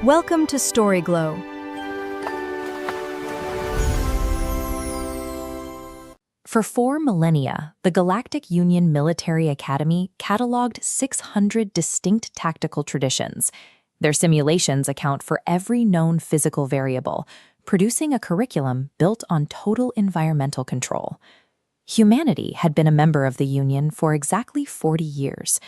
Welcome to Storyglow. For 4 millennia, the Galactic Union Military Academy cataloged 600 distinct tactical traditions. Their simulations account for every known physical variable, producing a curriculum built on total environmental control. Humanity had been a member of the Union for exactly 40 years.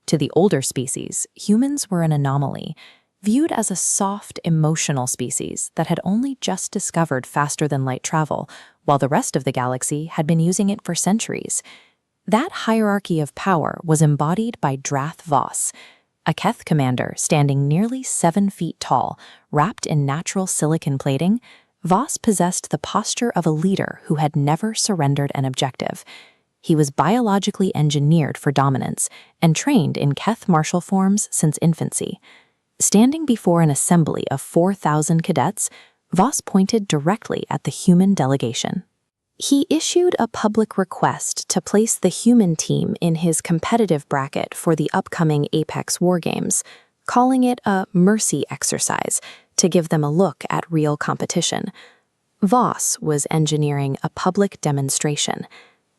To the older species, humans were an anomaly, viewed as a soft, emotional species that had only just discovered faster-than-light travel, while the rest of the galaxy had been using it for centuries. That hierarchy of power was embodied by Drath Voss, a Keth commander standing nearly 7 feet tall, wrapped in natural silicon plating. Voss possessed the posture of a leader who had never surrendered an objective. He was biologically engineered for dominance and trained in Keth martial forms since infancy. Standing before an assembly of 4,000 cadets, Voss pointed directly at the human delegation. He issued a public request to place the human team in his competitive bracket for the upcoming Apex War Games, calling it a mercy exercise to give them a look at real competition. Voss was engineering a public demonstration.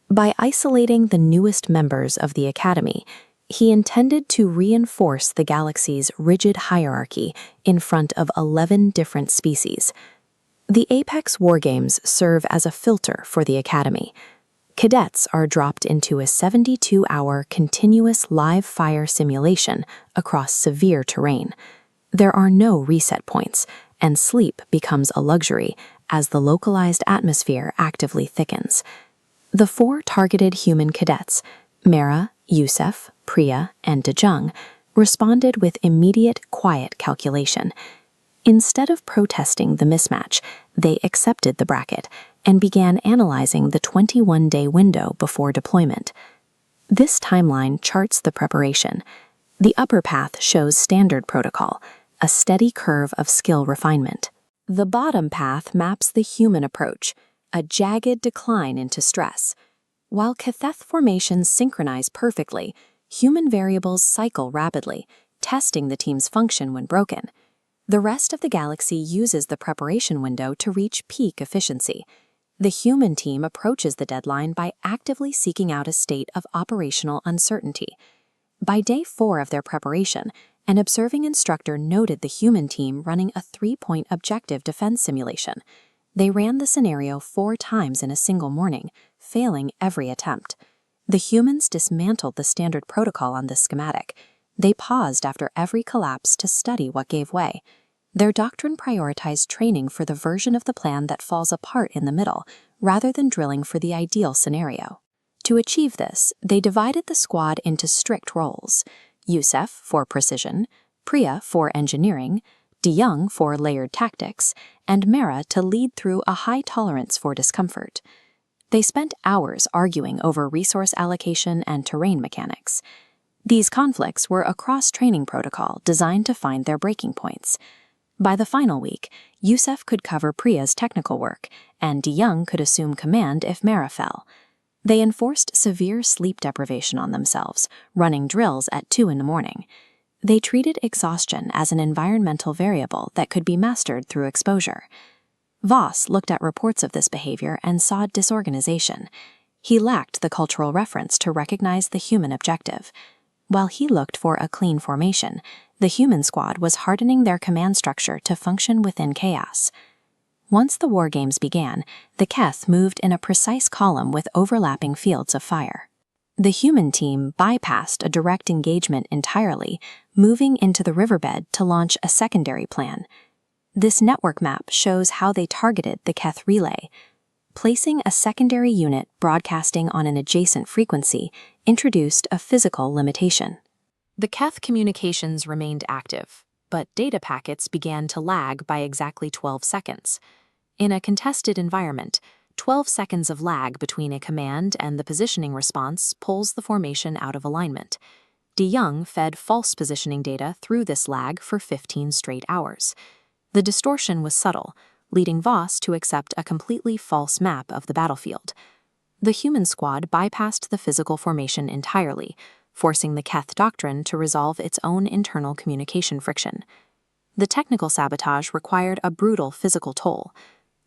By isolating the newest members of the Academy, he intended to reinforce the galaxy's rigid hierarchy in front of 11 different species. The Apex War Games serve as a filter for the Academy. Cadets are dropped into a 72-hour continuous live-fire simulation across severe terrain. There are no reset points, and sleep becomes a luxury as the localized atmosphere actively thickens. The 4 targeted human cadets, Mara, Yusef, Priya, and Dejung, responded with immediate, quiet calculation. Instead of protesting the mismatch, they accepted the bracket and began analyzing the 21-day window before deployment. This timeline charts the preparation. The upper path shows standard protocol, a steady curve of skill refinement. The bottom path maps the human approach, a jagged decline into stress. While Ketheth formations synchronize perfectly, human variables cycle rapidly, testing the team's function when broken. The rest of the galaxy uses the preparation window to reach peak efficiency. The human team approaches the deadline by actively seeking out a state of operational uncertainty. By day 4 of their preparation, an observing instructor noted the human team running a 3-point objective defense simulation. They ran the scenario 4 times in a single morning, failing every attempt. The humans dismantled the standard protocol on this schematic. They paused after every collapse to study what gave way. Their doctrine prioritized training for the version of the plan that falls apart in the middle, rather than drilling for the ideal scenario. To achieve this, they divided the squad into strict roles: Yusef for precision, Priya for engineering, Dejung for layered tactics, and Mara to lead through a high tolerance for discomfort. They spent hours arguing over resource allocation and terrain mechanics. These conflicts were a cross-training protocol designed to find their breaking points. By the final week, Yusef could cover Priya's technical work, and Dejung could assume command if Mara fell. They enforced severe sleep deprivation on themselves, running drills at 2 in the morning. They treated exhaustion as an environmental variable that could be mastered through exposure. Voss looked at reports of this behavior and saw disorganization. He lacked the cultural reference to recognize the human objective. While he looked for a clean formation, the human squad was hardening their command structure to function within chaos. Once the war games began, the Keth moved in a precise column with overlapping fields of fire. The human team bypassed a direct engagement entirely, moving into the riverbed to launch a secondary plan. This network map shows how they targeted the Keth relay. Placing a secondary unit broadcasting on an adjacent frequency introduced a physical limitation. The Keth communications remained active, but data packets began to lag by exactly 12 seconds. In a contested environment, 12 seconds of lag between a command and the positioning response pulls the formation out of alignment. Dejung fed false positioning data through this lag for 15 straight hours. The distortion was subtle, leading Voss to accept a completely false map of the battlefield. The human squad bypassed the physical formation entirely, forcing the Keth Doctrine to resolve its own internal communication friction. The technical sabotage required a brutal physical toll.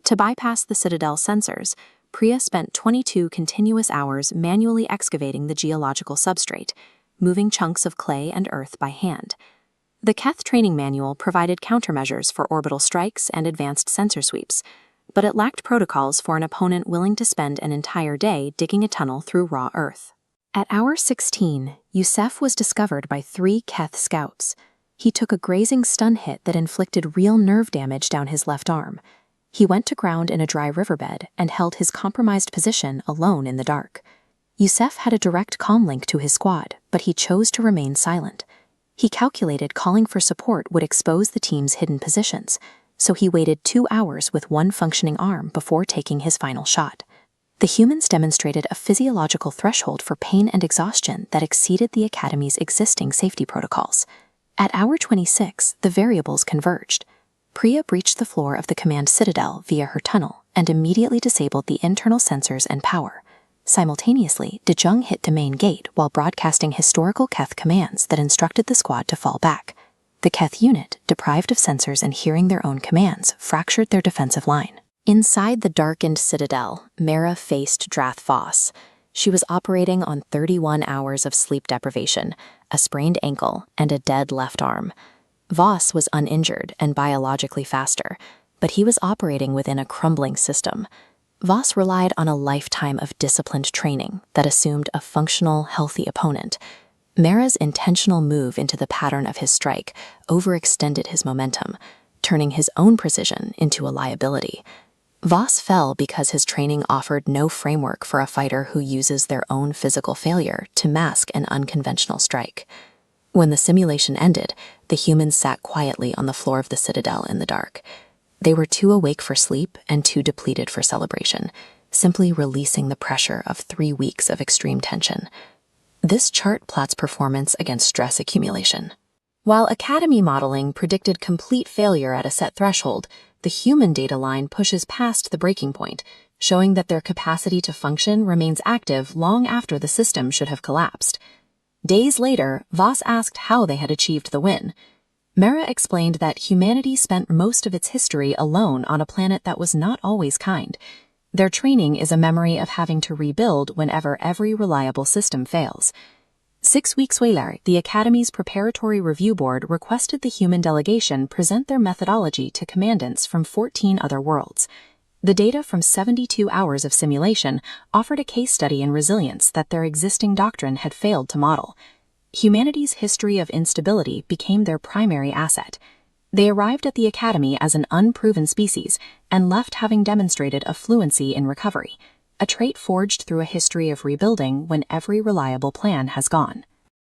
To bypass the Citadel sensors, Priya spent 22 continuous hours manually excavating the geological substrate, moving chunks of clay and earth by hand. The Keth training manual provided countermeasures for orbital strikes and advanced sensor sweeps, but it lacked protocols for an opponent willing to spend an entire day digging a tunnel through raw earth. At hour 16, Youssef was discovered by 3 Keth scouts. He took a grazing stun hit that inflicted real nerve damage down his left arm. He went to ground in a dry riverbed and held his compromised position alone in the dark. Youssef had a direct comm link to his squad, but he chose to remain silent. He calculated calling for support would expose the team's hidden positions, so he waited 2 hours with one functioning arm before taking his final shot. The humans demonstrated a physiological threshold for pain and exhaustion that exceeded the Academy's existing safety protocols. At hour 26, the variables converged. Priya breached the floor of the command citadel via her tunnel and immediately disabled the internal sensors and power. Simultaneously, De Jong hit the main gate while broadcasting historical Keth commands that instructed the squad to fall back. The Keth unit, deprived of sensors and hearing their own commands, fractured their defensive line. Inside the darkened citadel, Mara faced Drath Voss. She was operating on 31 hours of sleep deprivation, a sprained ankle, and a dead left arm. Voss was uninjured and biologically faster, but he was operating within a crumbling system. Voss relied on a lifetime of disciplined training that assumed a functional, healthy opponent. Mara's intentional move into the pattern of his strike overextended his momentum, turning his own precision into a liability. Voss fell because his training offered no framework for a fighter who uses their own physical failure to mask an unconventional strike. When the simulation ended, the humans sat quietly on the floor of the citadel in the dark. They were too awake for sleep and too depleted for celebration, simply releasing the pressure of 3 weeks of extreme tension. This chart plots performance against stress accumulation. While Academy modeling predicted complete failure at a set threshold, the human data line pushes past the breaking point, showing that their capacity to function remains active long after the system should have collapsed. Days later, Voss asked how they had achieved the win. Mara explained that humanity spent most of its history alone on a planet that was not always kind. Their training is a memory of having to rebuild whenever every reliable system fails. 6 weeks later, the Academy's Preparatory Review Board requested the human delegation present their methodology to commandants from 14 other worlds. The data from 72 hours of simulation offered a case study in resilience that their existing doctrine had failed to model. Humanity's history of instability became their primary asset. They arrived at the Academy as an unproven species and left having demonstrated a fluency in recovery, a trait forged through a history of rebuilding when every reliable plan has gone.